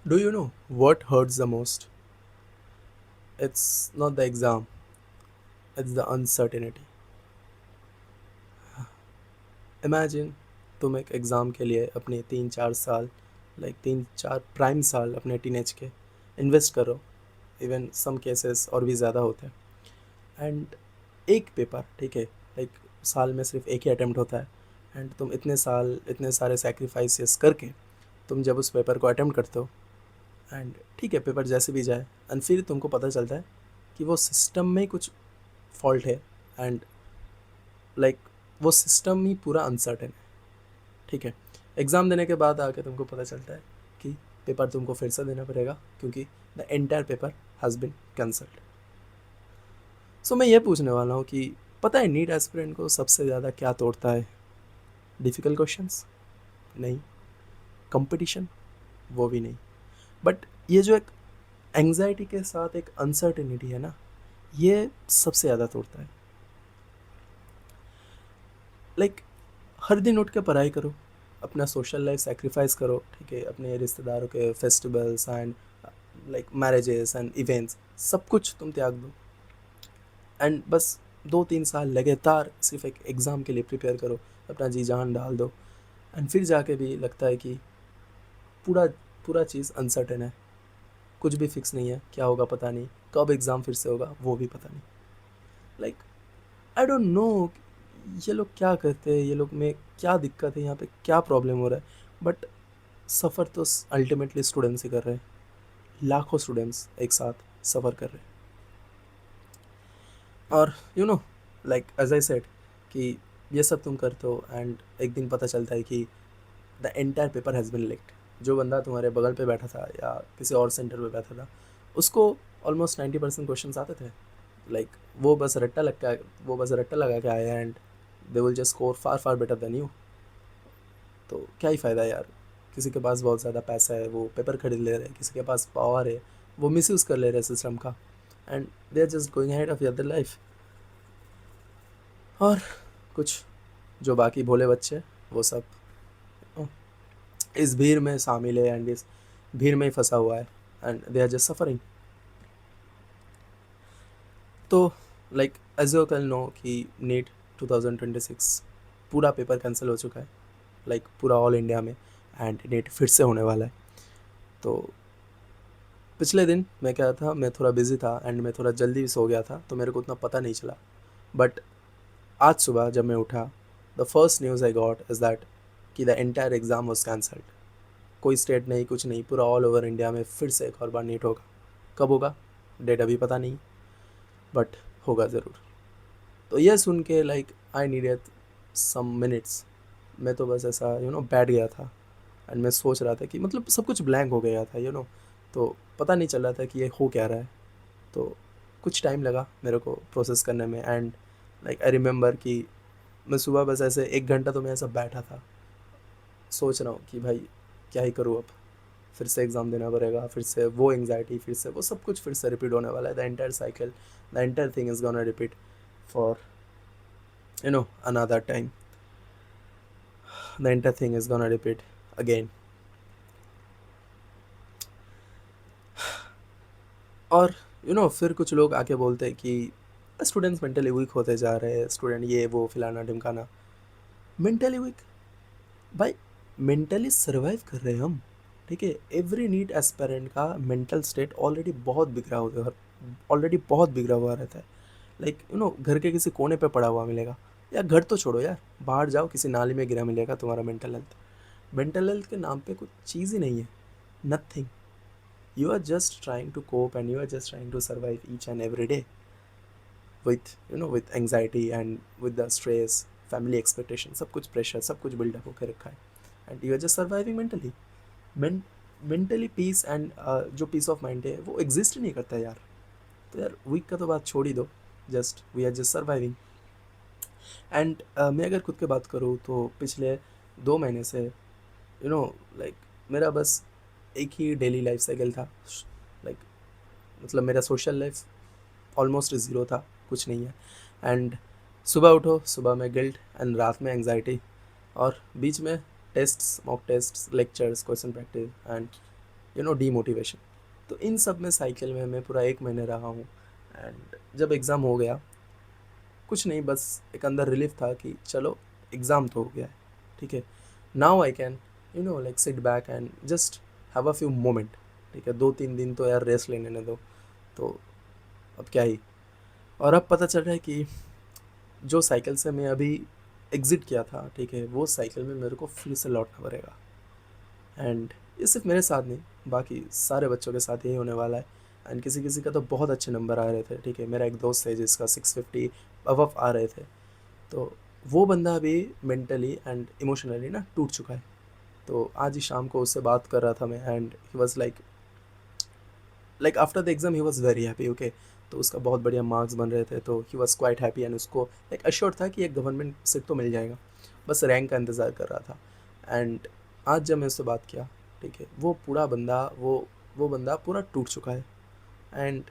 Do you know what hurts the most? It's not the exam, it's the uncertainty. Imagine तुम एक exam के लिए अपने 3-4 साल, लाइक 3-4 प्राइम साल अपने टीनेज के इन्वेस्ट करो, इवन सम केसेस और भी ज़्यादा होते हैं। एंड एक पेपर, ठीक है, लाइक साल में सिर्फ एक ही अटेम्प्ट होता है। एंड तुम इतने साल इतने सारे सेक्रीफाइसेस करके तुम जब उस पेपर को अटेम्प्ट करते हो, एंड ठीक है पेपर जैसे भी जाए, एंड फिर तुमको पता चलता है कि वो सिस्टम में कुछ फॉल्ट है। एंड लाइक वो सिस्टम ही पूरा अनसर्टेन है, ठीक है। एग्ज़ाम देने के बाद आके तुमको पता चलता है कि पेपर तुमको फिर से देना पड़ेगा क्योंकि the entire paper has been cancelled. So मैं ये पूछने वाला हूँ कि पता है नीट एस्पिरेंट को सबसे ज़्यादा क्या तोड़ता है? Difficult questions? नहीं। कंपटीशन? वो भी नहीं। बट ये जो एक एंग्जाइटी के साथ एक अनसर्टेनिटी है ना, ये सबसे ज़्यादा तोड़ता है। लाइक हर दिन उठ के पढ़ाई करो, अपना सोशल लाइफ सेक्रीफाइस करो, ठीक है, अपने रिश्तेदारों के festivals and like marriages and events सब कुछ तुम त्याग दो, एंड बस 2-3 साल लगातार सिर्फ एक एग्ज़ाम के लिए प्रिपेयर करो, अपना जी जान डाल दो। एंड फिर जाके भी लगता है कि पूरा पूरा चीज़ अनसर्टेन है, कुछ भी फिक्स नहीं है, क्या होगा पता नहीं, कब एग्ज़ाम फिर से होगा वो भी पता नहीं। लाइक आई डोंट नो ये लोग क्या करते हैं, ये लोग में क्या दिक्कत है, यहाँ पे क्या प्रॉब्लम हो रहा है। बट सफ़र तो अल्टीमेटली स्टूडेंट्स ही कर रहे हैं, लाखों स्टूडेंट्स एक साथ सफ़र कर रहे हैं। और लाइक एज आई सेड कि ये सब तुम करते हो, एंड एक दिन पता चलता है कि the entire paper has bin leaked. जो बंदा तुम्हारे बगल पे बैठा था या किसी और सेंटर पे बैठा था, उसको ऑलमोस्ट 90% क्वेश्चन आते थे। लाइक वो बस रट्टा लगा के आया, and they will just score far far better than you. तो क्या ही फ़ायदा यार। किसी के पास बहुत ज़्यादा पैसा है, वो पेपर खरीद ले रहे हैं, किसी के पास पावर है, वो मिसयूज़ कर ले रहे हैं सिस्टम का, and they are just going ahead of other life. और कुछ जो बाकी भोले बच्चे, वो सब इस भीड़ में शामिल है, एंड इस भीड़ में ही फंसा हुआ है, and they are just suffering. तो like as you can know कि नीट 2026 पूरा पेपर कैंसिल हो चुका है, लाइक पूरा ऑल इंडिया में, एंड नीट फिर से होने वाला है। तो पिछले दिन मैं क्या था, मैं थोड़ा बिज़ी था एंड मैं थोड़ा जल्दी सो गया था, तो मेरे को उतना पता नहीं चला। बट आज सुबह जब मैं उठा, the first news I got is that कि the entire exam was cancelled. कोई स्टेट नहीं, कुछ नहीं, पूरा ऑल ओवर इंडिया में फिर से एक और बार नीट होगा। कब होगा डेट अभी पता नहीं, बट होगा ज़रूर। तो ये सुन के like I needed some minutes. मैं तो बस ऐसा बैठ गया था, एंड मैं सोच रहा था कि मतलब सब कुछ ब्लैंक हो गया था। तो पता नहीं चल रहा था कि ये हो क्या रहा है। तो कुछ टाइम लगा मेरे को प्रोसेस करने में, एंड लाइक आई रिमेंबर कि मैं सुबह बस ऐसे 1 घंटा तो मैं ऐसा बैठा था, सोच रहा हूँ कि भाई क्या ही करूँ अब। फिर से एग्ज़ाम देना पड़ेगा, फिर से वो एंग्जाइटी, फिर से वो सब कुछ फिर से रिपीट होने वाला है। The entire cycle, the entire thing is gonna repeat for another time. The entire thing is gonna repeat again. और फिर कुछ लोग आके बोलते हैं कि स्टूडेंट्स मेंटली वीक होते जा रहे हैं, स्टूडेंट ये वो फलाना ढिमकाना। Mentally weak? भाई मेंटली सर्वाइव कर रहे हैं हम, ठीक है। एवरी नीट एस्पेरेंट का मेंटल स्टेट ऑलरेडी बहुत बिगड़ा हुआ, ऑलरेडी बहुत बिगड़ा हुआ रहता है। लाइक घर के किसी कोने पे पड़ा हुआ मिलेगा, या घर तो छोड़ो यार, बाहर जाओ किसी नाली में गिरा मिलेगा तुम्हारा मेंटल हेल्थ। मेंटल हेल्थ के नाम पे कुछ चीज़ ही नहीं है, nothing. You are just trying to cope, and you are just trying to survive each and every day with with anxiety and with the stress, family expectation, सब कुछ pressure, सब कुछ बिल्डअप होकर रखा है, and you are just surviving mentally. Mentally peace and जो peace of mind है वो एग्जिस्ट ही नहीं करता है यार। तो यार वीक का तो बात छोड़ ही दो, just we are just surviving. And मैं अगर खुद की बात करूँ तो पिछले 2 महीने से लाइक मेरा बस एक ही डेली लाइफ साइकिल था। लाइक मतलब मेरा सोशल लाइफ ऑलमोस्ट ज़ीरो था, कुछ नहीं है। एंड सुबह उठो, सुबह में गिल्ट, एंड रात में एंग्जाइटी, और बीच में tests, mock tests, lectures, question practice, and demotivation. तो इन सब में साइकिल में मैं पूरा 1 महीने रहा हूँ। एंड जब एग्ज़ाम हो गया, कुछ नहीं, बस एक अंदर रिलीफ था कि चलो एग्ज़ाम तो हो गया है, ठीक है। Now I can like sit back and just have a few moment, ठीक है। 2-3 दिन तो यार रेस्ट लेने दो। तो अब क्या ही। और अब पता चल रहा है कि जो साइकिल से मैं अभी एग्ज़िट किया था, ठीक है, वो साइकिल में मेरे को फिर से लौटना पड़ेगा। एंड ये सिर्फ मेरे साथ नहीं, बाकी सारे बच्चों के साथ यही होने वाला है। एंड किसी किसी का तो बहुत अच्छे नंबर आ रहे थे, ठीक है। मेरा एक दोस्त है जिसका 650 अबव आ रहे थे। तो वो बंदा अभी मेंटली एंड इमोशनली ना टूट चुका है। तो आज ही शाम को उससे बात कर रहा था मैं, and he was like after the exam he was very happy, okay. तो उसका बहुत बढ़िया मार्क्स बन रहे थे, तो he was quite happy. And उसको एक अश्योर था कि एक गवर्नमेंट सीट तो मिल जाएगा, बस रैंक का इंतज़ार कर रहा था। एंड आज जब मैं उससे बात किया, ठीक है, वो पूरा बंदा वो बंदा पूरा टूट चुका है। एंड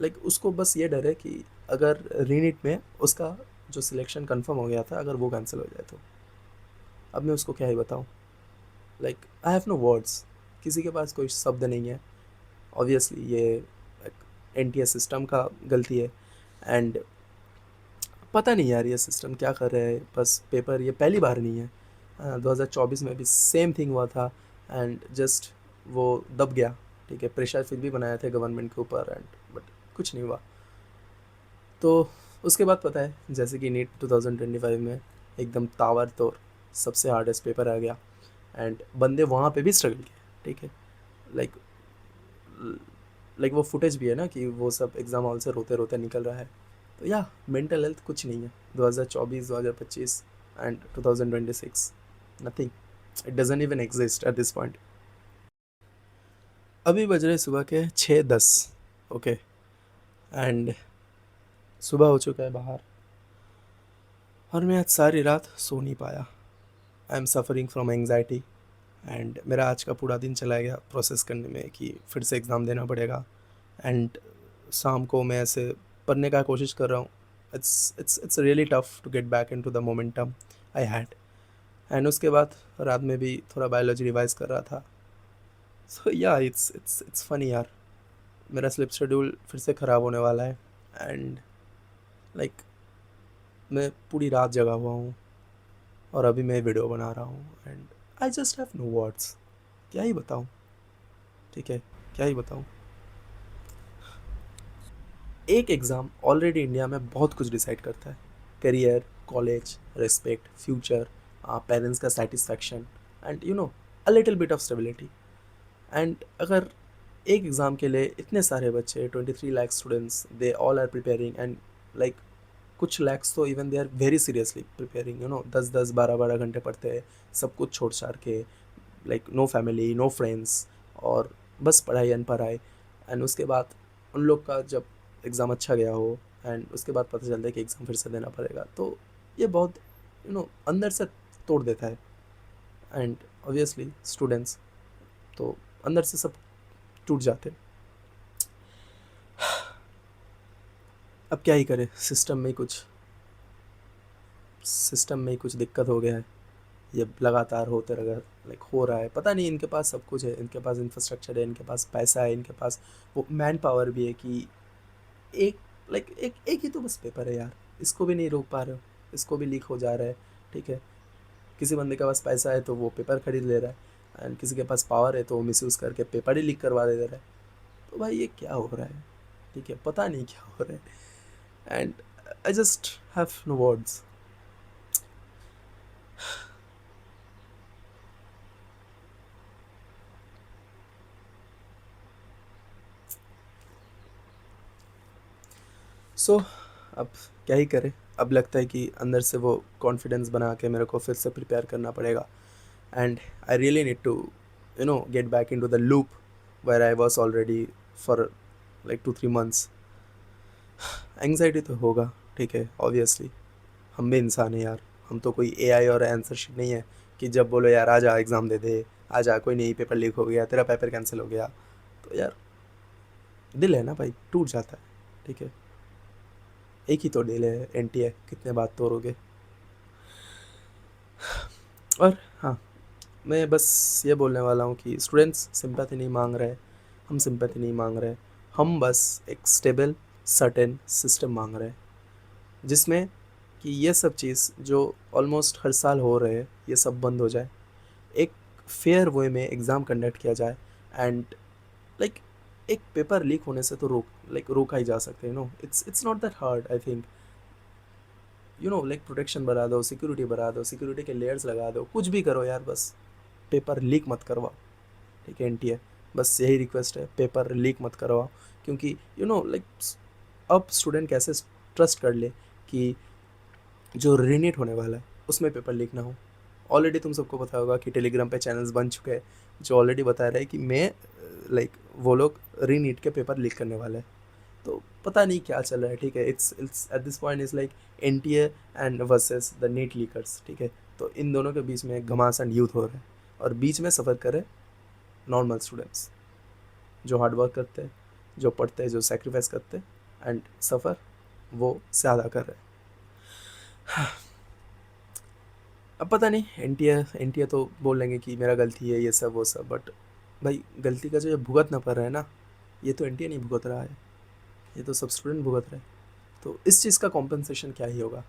लाइक उसको बस ये डर है कि अगर रीनीट में उसका जो सिलेक्शन कंफर्म हो गया था, अगर वो कैंसिल हो जाए तो अब मैं उसको क्या ही बताऊँ। Like I have no words, किसी के पास कोई शब्द नहीं है। ऑब्वियसली ये एनटीए सिस्टम का गलती है। एंड पता नहीं यार ये सिस्टम क्या कर रहे हैं, बस पेपर ये पहली बार नहीं है। 2024 में भी सेम थिंग हुआ था। एंड जस्ट वो दब गया, ठीक है। प्रेशर फिर भी बनाए थे गवर्नमेंट के ऊपर, एंड बट कुछ नहीं हुआ। तो उसके बाद पता है, जैसे कि नीट 2025 में एकदम ताबड़तोड़ सबसे हार्डेस्ट पेपर आ गया। एंड बंदे वहाँ पे भी स्ट्रगल किए, ठीक है। लाइक लाइक वो फुटेज भी है ना कि वो सब एग्ज़ाम हॉल से रोते रोते निकल रहा है। तो या मेंटल हेल्थ कुछ नहीं है। 2024, 2025 and 2026 nothing, it doesn't even exist at this point. अभी बज रहे सुबह के 6:10, ओके। एंड सुबह हो चुका है बाहर, और मैं आज सारी रात सो नहीं पाया। I am suffering from anxiety. And मेरा आज का पूरा दिन चला गया प्रोसेस करने में कि फिर से एग्ज़ाम देना पड़ेगा। एंड शाम को मैं ऐसे पढ़ने का कोशिश कर रहा हूँ। It's really tough to get back into the momentum I had. And उसके बाद रात में भी थोड़ा बायोलॉजी रिवाइज कर रहा था। सो या इट्स फनी यार, मेरा स्लिप शेड्यूल फिर से ख़राब होने वाला है। एंड लाइक मैं पूरी रात जगा हुआ हूँ, और अभी मैं वीडियो बना रहा हूँ। And I just have no words, क्या ही बताऊँ, ठीक है, क्या ही बताऊँ। एक एग्ज़ाम ऑलरेडी इंडिया में बहुत कुछ डिसाइड करता है। Career, college, respect, future, parents का satisfaction, and a little bit of stability. And अगर एक एग्ज़ाम के लिए इतने सारे बच्चे, 23 lakh students, they all are preparing. And like कुछ लैक्स तो even they are very seriously preparing, 10-10, 12-12 घंटे पढ़ते हैं, सब कुछ छोड़ छाड़ के, like no family, no friends, और बस पढ़ाई एंड पढ़ाई। एंड उसके बाद उन लोग का जब एग्ज़ाम अच्छा गया हो, एंड उसके बाद पता चलता है कि एग्ज़ाम फिर से देना पड़ेगा, तो ये बहुत अंदर से तोड़ देता है। एंड ऑब्वियसली स्टूडेंट्स तो अंदर से सब टूट जाते हैं। अब क्या ही करे, सिस्टम में ही कुछ दिक्कत हो गया है। ये लगातार होते रहा, लाइक हो रहा है। पता नहीं, इनके पास सब कुछ है, इनके पास इंफ्रास्ट्रक्चर है, इनके पास पैसा है, इनके पास वो मैन पावर भी है कि एक एक ही तो बस पेपर है यार, इसको भी नहीं रोक पा रहे हो, इसको भी लीक हो जा रहा है, ठीक है। किसी बंदे के पास पैसा है तो वो पेपर खरीद ले रहा है, एंड किसी के पास पावर है तो वो मिसयूज़ करके पेपर ही लीक करवा दे रहा है। तो भाई ये क्या हो रहा है, ठीक है, पता नहीं क्या हो रहा है। And I just have no words. So अब क्या ही करें। अब लगता है कि अंदर से वो कॉन्फिडेंस बना के मेरे को फिर से प्रिपेयर करना पड़ेगा। And I really need to get back in to the loop where I was already for like 2-3 months. Anxiety तो होगा, ठीक है, ऑब्वियसली। हम भी इंसान हैं यार, हम तो कोई एआई और आंसर शीट नहीं है कि जब बोलो यार आ जा एग्ज़ाम दे दे, आ जा, कोई नहीं, पेपर लीक हो गया, तेरा पेपर कैंसिल हो गया। तो यार दिल है ना भाई, टूट जाता है, ठीक है। एक ही तो दिल है, एनटीए कितने बात तोड़ोगे। और हाँ, मैं बस ये बोलने वाला हूँ कि स्टूडेंट्स सिंपैथी नहीं मांग रहे, हम सिंपैथी नहीं मांग रहे, हम बस एक स्टेबल सर्टेन सिस्टम मांग रहे हैं जिसमें कि ये सब चीज़ जो ऑलमोस्ट हर साल हो रहे हैं ये सब बंद हो जाए, एक फेयर वे में एग्ज़ाम कंडक्ट किया जाए एंड लाइक एक पेपर लीक होने से तो रोका ही जा सकते हैं, it's not that hard I think, like protection बढ़ा दो, सिक्योरिटी बढ़ा दो, सिक्योरिटी के लेयर्स लगा दो, कुछ भी करो यार, बस पेपर लीक मत करवाओ, ठीक है एनटीए, बस यही रिक्वेस्ट है, पेपर लीक मत करवाओ, क्योंकि लाइक अब स्टूडेंट कैसे ट्रस्ट कर ले कि जो रीनीट होने वाला है उसमें पेपर लीक ना हो। ऑलरेडी तुम सबको पता होगा कि टेलीग्राम पे चैनल्स बन चुके हैं जो ऑलरेडी बता रहे हैं कि मैं लाइक वो लोग रीनीट के पेपर लीक करने वाले हैं, तो पता नहीं क्या चल रहा है, ठीक है, it's at this point is like NTA and versus the NEET leakers, ठीक है, तो इन दोनों के बीच में घमासान युद्ध हो रहा है और बीच में सफ़र करे नॉर्मल स्टूडेंट्स जो हार्ड वर्क करते हैं, जो पढ़ते हैं, जो सेक्रीफाइस करते हैं एंड सफ़र वो ज़्यादा कर रहे हैं। अब पता नहीं, एनटीए तो बोल लेंगे कि मेरा गलती है ये सब वो सब, बट भाई गलती का जो ये भुगतना पड़ रहा है ना, ये तो एनटीए नहीं भुगत रहा है, ये तो सब स्टूडेंट भुगत रहे हैं, तो इस चीज़ का कॉम्पनसेशन क्या ही होगा,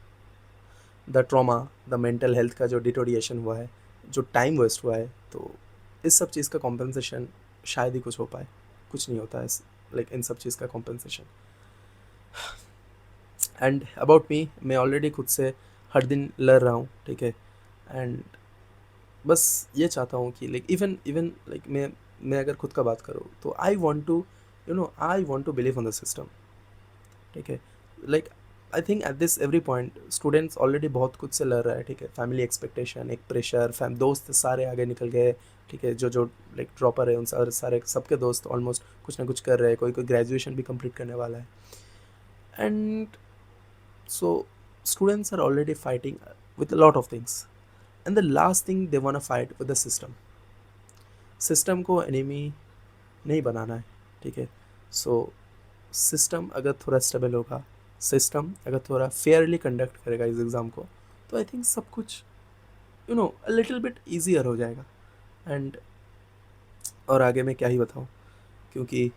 the trauma, the mental health का जो डिटोरिएशन हुआ है, जो टाइम वेस्ट हुआ है, तो इस सब चीज़ का कॉम्पनसेशन शायद ही कुछ हो पाए, कुछ नहीं होता है लाइक इन सब चीज़ का कॉम्पनसेशन। एंड अबाउट मी, मैं ऑलरेडी खुद से हर दिन लड़ रहा हूँ, ठीक है, एंड बस ये चाहता हूँ कि लाइक इवन इवन लाइक मैं अगर खुद का बात करूँ तो I want to believe on the system, ठीक है, like I think at this every point students already बहुत कुछ से लड़ रहा है, ठीक है, फैमिली एक्सपेक्टेशन, एक प्रेशर, दोस्त सारे आगे निकल गए, ठीक है, जो लाइक ड्रॉपर है उन सारे सबके दोस्त ऑलमोस्ट कुछ ना कुछ कर रहे हैं, कोई कोई ग्रेजुएशन भी कंप्लीट करने वाला है, and so students are already fighting with a lot of things, and the last thing they want fight with the system. System को एनिमी नहीं बनाना है, ठीक है, सो सिस्टम अगर थोड़ा स्टेबल होगा, सिस्टम अगर थोड़ा फेयरली कंडक्ट करेगा इस एग्ज़ाम को, तो आई थिंक सब कुछ अ लिटिल बिट ईजियर हो जाएगा, एंड और आगे मैं क्या ही बताऊँ, क्योंकि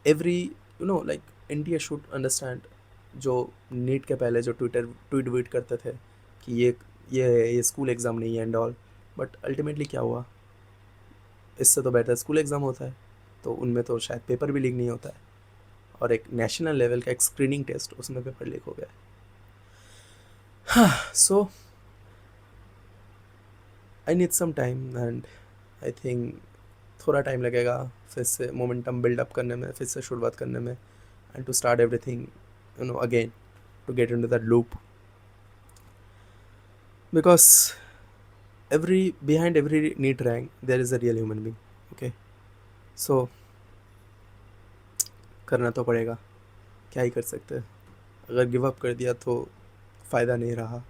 every like India should understand, जो नीट के पहले जो ट्वीट वीट करते थे कि ये स्कूल एग्ज़ाम नहीं है एंड ऑल, बट अल्टीमेटली क्या हुआ, इससे तो बेटर स्कूल एग्ज़ाम होता है, तो उनमें तो शायद पेपर भी लीक नहीं होता है, और एक नेशनल लेवल का एक स्क्रीनिंग टेस्ट उसमें पेपर लीक हो गया है। So I need some time, and I think थोड़ा टाइम लगेगा फिर से मोमेंटम बिल्डअप करने में, फिर से शुरुआत करने में, and to start everything again, to get into that loop, because behind every neat rank there is a real human being, okay, so करना तो पड़ेगा, क्या ही कर सकते हैं, अगर गिव अप कर दिया तो फ़ायदा नहीं रहा,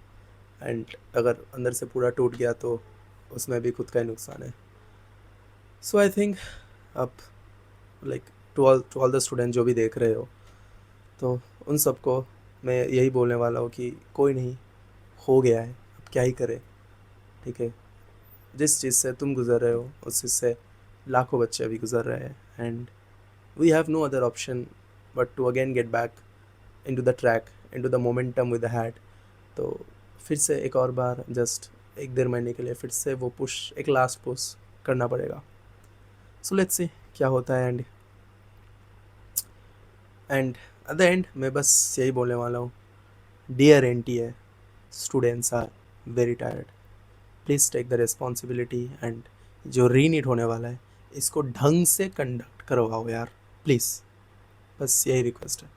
एंड अगर अंदर से पूरा टूट गया तो उसमें भी खुद का ही नुकसान है। सो आई थिंक अब like to all the student जो भी देख रहे हो, तो उन सबको मैं यही बोलने वाला हूँ कि कोई नहीं, हो गया है, अब क्या ही करे, ठीक है, जिस चीज़ से तुम गुज़र रहे हो उस चीज़ से लाखों बच्चे अभी गुज़र रहे हैं, and we have no other option but to again get back into the track, into the momentum with the hat, तो फिर से एक और बार जस्ट एक डेढ़ महीने के लिए फिर से वो पुश, एक लास्ट पुश करना पड़ेगा। सो लेट्स सी क्या होता है, एंड एट द एंड मैं बस यही बोलने वाला हूँ, dear NTA, students are very tired, please take the responsibility, and जो रीनीट होने वाला है इसको ढंग से कंडक्ट करवाओ यार, प्लीज़, बस यही रिक्वेस्ट है।